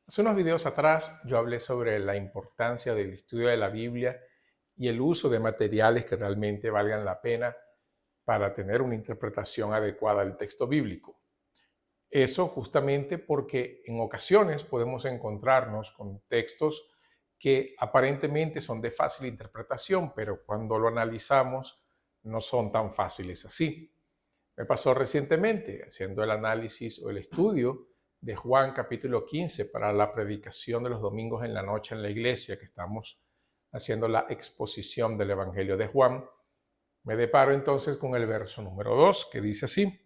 Hace unos videos atrás yo hablé sobre la importancia del estudio de la Biblia y el uso de materiales que realmente valgan la pena para tener una interpretación adecuada del texto bíblico. Eso justamente porque en ocasiones podemos encontrarnos con textos que aparentemente son de fácil interpretación, pero cuando lo analizamos no son tan fáciles así. Me pasó recientemente haciendo el análisis o el estudio de Juan capítulo 15 para la predicación de los domingos en la noche en la iglesia, que estamos haciendo la exposición del Evangelio de Juan. Me deparo entonces con el verso número 2 que dice así: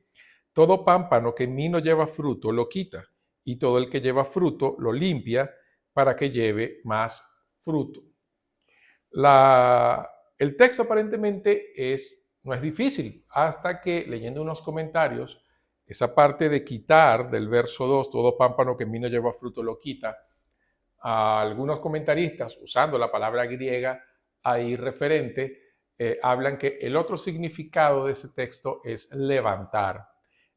todo pámpano que en mí no lleva fruto lo quita, y todo el que lleva fruto lo limpia para que lleve más fruto. El texto aparentemente no es difícil, hasta que leyendo unos comentarios, esa parte de quitar del verso 2, todo pámpano que en mí no lleva fruto lo quita, a algunos comentaristas, usando la palabra griega ahí referente, hablan que el otro significado de ese texto es levantar,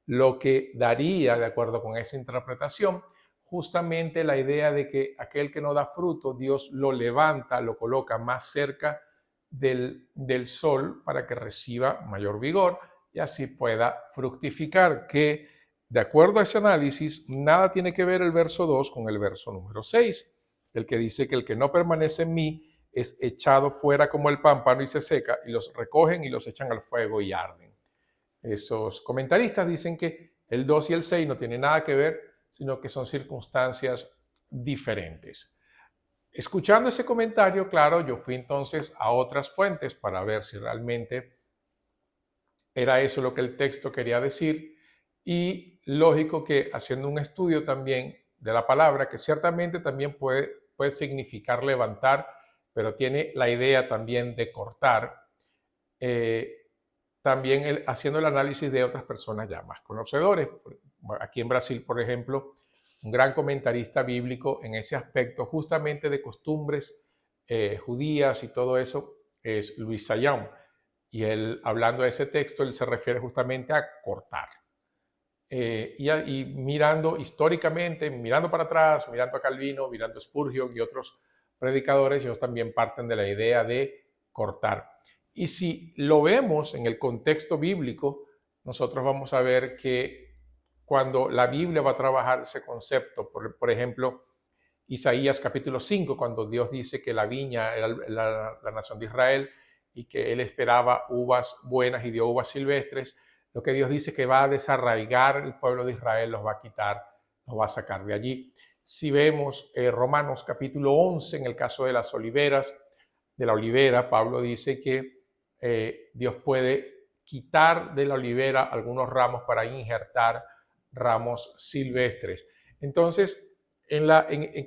lo que daría, de acuerdo con esa interpretación, justamente la idea de que aquel que no da fruto, Dios lo levanta, lo coloca más cerca del sol para que reciba mayor vigor y así pueda fructificar, que de acuerdo a ese análisis, nada tiene que ver el verso 2 con el verso número 6, el que dice que el que no permanece en mí es echado fuera como el pámpano y se seca, y los recogen y los echan al fuego y arden. Esos comentaristas dicen que el 2 y el 6 no tienen nada que ver, sino que son circunstancias diferentes. Escuchando ese comentario, claro, yo fui entonces a otras fuentes para ver si realmente era eso lo que el texto quería decir, y lógico que haciendo un estudio también de la palabra, que ciertamente también puede significar levantar, pero tiene la idea también de cortar, eh, también haciendo el análisis de otras personas ya más conocedores. Aquí en Brasil, por ejemplo, un gran comentarista bíblico en ese aspecto justamente de costumbres judías y todo eso es Luis Saião. Y él, hablando de ese texto, él se refiere justamente a cortar. Y mirando históricamente, mirando para atrás, mirando a Calvino, mirando a Spurgeon y otros predicadores, ellos también parten de la idea de cortar. Y si lo vemos en el contexto bíblico, nosotros vamos a ver que cuando la Biblia va a trabajar ese concepto, por ejemplo, Isaías capítulo 5, cuando Dios dice que la viña era la nación de Israel y que él esperaba uvas buenas y dio uvas silvestres, lo que Dios dice que va a desarraigar el pueblo de Israel, los va a quitar, los va a sacar de allí. Si vemos Romanos capítulo 11, en el caso de las oliveras, de la olivera, Pablo dice que Dios puede quitar de la olivera algunos ramos para injertar ramos silvestres. Entonces,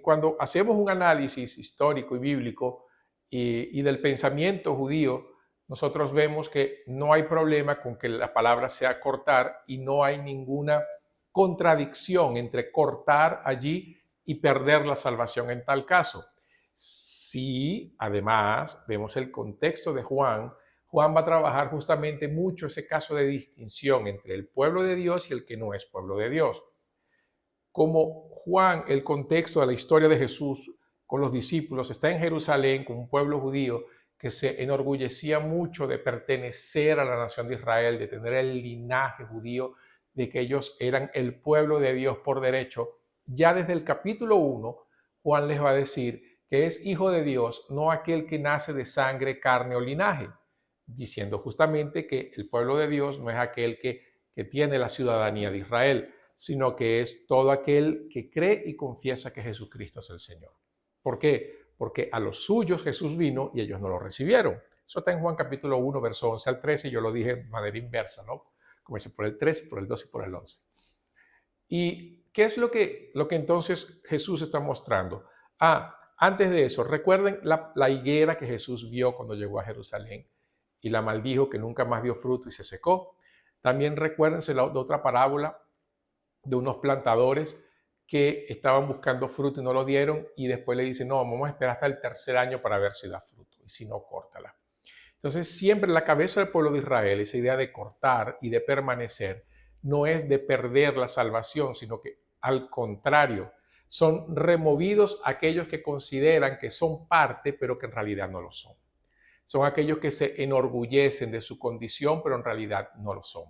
cuando hacemos un análisis histórico y bíblico y del pensamiento judío, nosotros vemos que no hay problema con que la palabra sea cortar y no hay ninguna contradicción entre cortar allí y perder la salvación en tal caso. Si además vemos el contexto de Juan, Juan va a trabajar justamente mucho ese caso de distinción entre el pueblo de Dios y el que no es pueblo de Dios. Como Juan, el contexto de la historia de Jesús con los discípulos, está en Jerusalén con un pueblo judío que se enorgullecía mucho de pertenecer a la nación de Israel, de tener el linaje judío, de que ellos eran el pueblo de Dios por derecho. Ya desde el capítulo 1, Juan les va a decir que es hijo de Dios, no aquel que nace de sangre, carne o linaje, diciendo justamente que el pueblo de Dios no es aquel que tiene la ciudadanía de Israel, sino que es todo aquel que cree y confiesa que Jesucristo es el Señor. ¿Por qué? Porque a los suyos Jesús vino y ellos no lo recibieron. Eso está en Juan capítulo 1, verso 11 al 13, y yo lo dije de manera inversa, ¿no? Como dice, por el 13, por el 12 y por el 11. ¿Y qué es lo que entonces Jesús está mostrando? Antes de eso, recuerden la higuera que Jesús vio cuando llegó a Jerusalén y la maldijo, que nunca más dio fruto y se secó. También recuérdense de otra parábola de unos plantadores que estaban buscando fruto y no lo dieron, y después le dicen, no, vamos a esperar hasta el tercer año para ver si da fruto, y si no, córtala. Entonces, siempre en la cabeza del pueblo de Israel, esa idea de cortar y de permanecer, no es de perder la salvación, sino que al contrario, son removidos aquellos que consideran que son parte, pero que en realidad no lo son. Son aquellos que se enorgullecen de su condición, pero en realidad no lo son.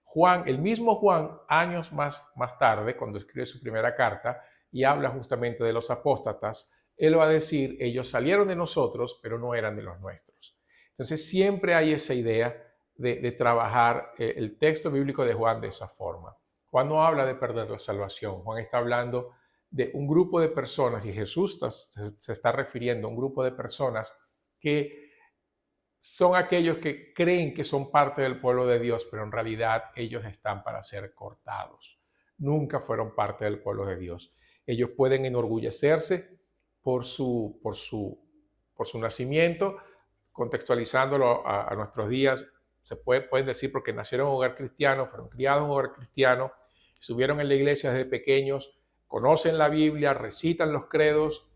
Juan, el mismo Juan, años más tarde, cuando escribe su primera carta y habla justamente de los apóstatas, él va a decir, ellos salieron de nosotros, pero no eran de los nuestros. Entonces siempre hay esa idea de trabajar el texto bíblico de Juan de esa forma. Juan no habla de perder la salvación, Juan está hablando de un grupo de personas, y Jesús se está refiriendo a un grupo de personas que son aquellos que creen que son parte del pueblo de Dios, pero en realidad ellos están para ser cortados. Nunca fueron parte del pueblo de Dios. Ellos pueden enorgullecerse por su nacimiento, contextualizándolo a nuestros días, pueden decir porque nacieron en un hogar cristiano, fueron criados en un hogar cristiano, estuvieron en la iglesia desde pequeños, conocen la Biblia, recitan los credos,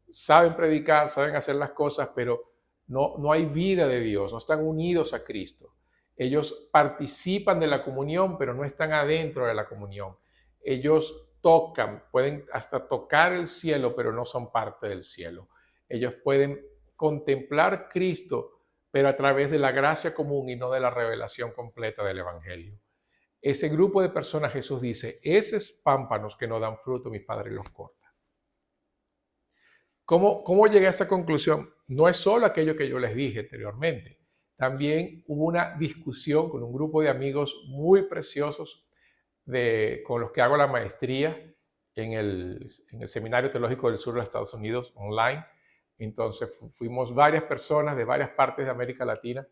saben predicar, saben hacer las cosas, pero no hay vida de Dios, no están unidos a Cristo. Ellos participan de la comunión, pero no están adentro de la comunión. Ellos tocan, pueden hasta tocar el cielo, pero no son parte del cielo. Ellos pueden contemplar Cristo, pero a través de la gracia común y no de la revelación completa del Evangelio. Ese grupo de personas, Jesús dice, esos pámpanos que no dan fruto, mi Padre los corta. ¿Cómo llegué a esa conclusión? No es solo aquello que yo les dije anteriormente. También hubo una discusión con un grupo de amigos muy preciosos con los que hago la maestría en el Seminario Teológico del Sur de los Estados Unidos online. Entonces fuimos varias personas de varias partes de América Latina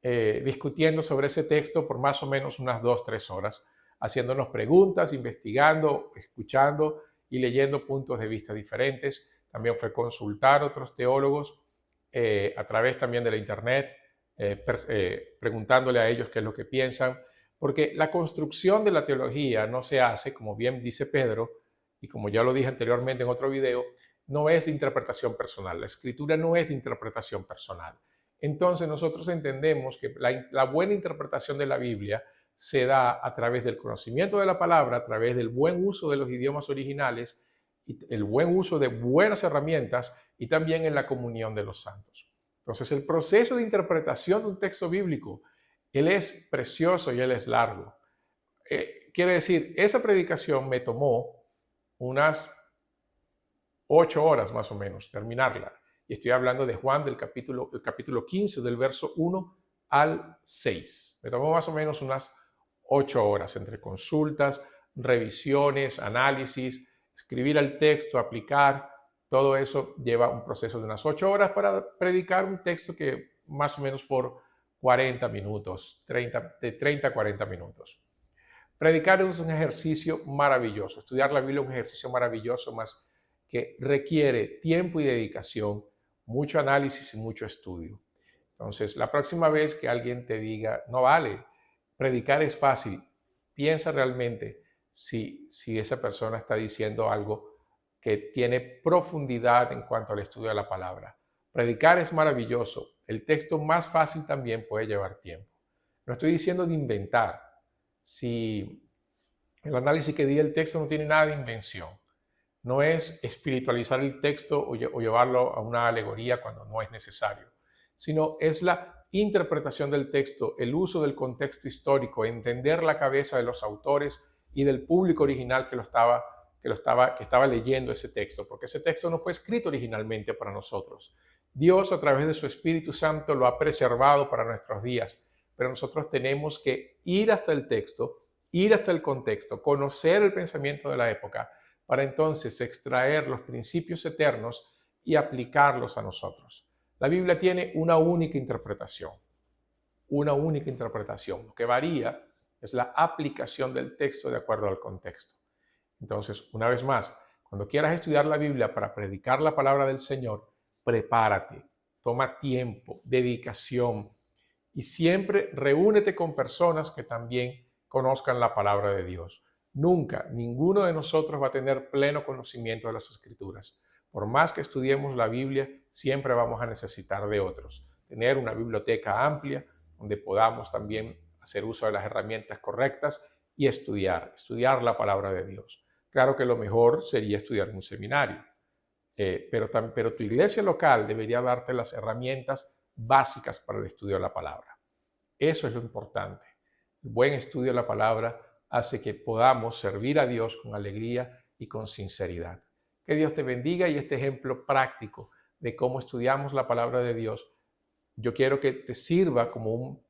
discutiendo sobre ese texto por más o menos unas 2-3 horas, haciéndonos preguntas, investigando, escuchando y leyendo puntos de vista diferentes. También fue consultar a otros teólogos a través también de la internet, preguntándole a ellos qué es lo que piensan, porque la construcción de la teología no se hace, como bien dice Pedro, y como ya lo dije anteriormente en otro video, no es de interpretación personal. La escritura no es de interpretación personal. Entonces nosotros entendemos que la buena interpretación de la Biblia se da a través del conocimiento de la palabra, a través del buen uso de los idiomas originales, y el buen uso de buenas herramientas y también en la comunión de los santos. Entonces el proceso de interpretación de un texto bíblico, él es precioso y él es largo. Quiere decir, esa predicación me tomó unas 8 horas más o menos terminarla. Y estoy hablando de Juan del capítulo 15, del verso 1 al 6. Me tomó más o menos unas 8 horas entre consultas, revisiones, análisis, escribir el texto, aplicar. Todo eso lleva un proceso de unas 8 horas para predicar un texto que más o menos por 40 minutos, de 30 a 40 minutos. Predicar es un ejercicio maravilloso. Estudiar la Biblia es un ejercicio maravilloso, más que requiere tiempo y dedicación, mucho análisis y mucho estudio. Entonces, la próxima vez que alguien te diga, no vale, predicar es fácil, piensa realmente si esa persona está diciendo algo que tiene profundidad en cuanto al estudio de la palabra. Predicar es maravilloso. El texto más fácil también puede llevar tiempo. No estoy diciendo de inventar. Si el análisis que di del texto no tiene nada de invención, no es espiritualizar el texto o llevarlo a una alegoría cuando no es necesario, sino es la interpretación del texto, el uso del contexto histórico, entender la cabeza de los autores y del público original que estaba leyendo ese texto, porque ese texto no fue escrito originalmente para nosotros. Dios, a través de su Espíritu Santo, lo ha preservado para nuestros días, pero nosotros tenemos que ir hasta el texto, ir hasta el contexto, conocer el pensamiento de la época, para entonces extraer los principios eternos y aplicarlos a nosotros. La Biblia tiene una única interpretación. Lo que varía es la aplicación del texto de acuerdo al contexto. Entonces, una vez más, cuando quieras estudiar la Biblia para predicar la palabra del Señor, prepárate, toma tiempo, dedicación y siempre reúnete con personas que también conozcan la palabra de Dios. Nunca, ninguno de nosotros va a tener pleno conocimiento de las Escrituras. Por más que estudiemos la Biblia, siempre vamos a necesitar de otros. Tener una biblioteca amplia donde podamos también hacer uso de las herramientas correctas y estudiar la palabra de Dios. Claro que lo mejor sería estudiar en un seminario, pero tu iglesia local debería darte las herramientas básicas para el estudio de la palabra. Eso es lo importante. El buen estudio de la palabra hace que podamos servir a Dios con alegría y con sinceridad. Que Dios te bendiga, y este ejemplo práctico de cómo estudiamos la palabra de Dios, yo quiero que te sirva como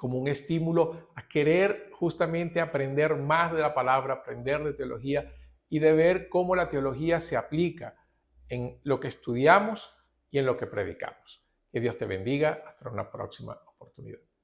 un estímulo a querer justamente aprender más de la palabra, aprender de teología y de ver cómo la teología se aplica en lo que estudiamos y en lo que predicamos. Que Dios te bendiga. Hasta una próxima oportunidad.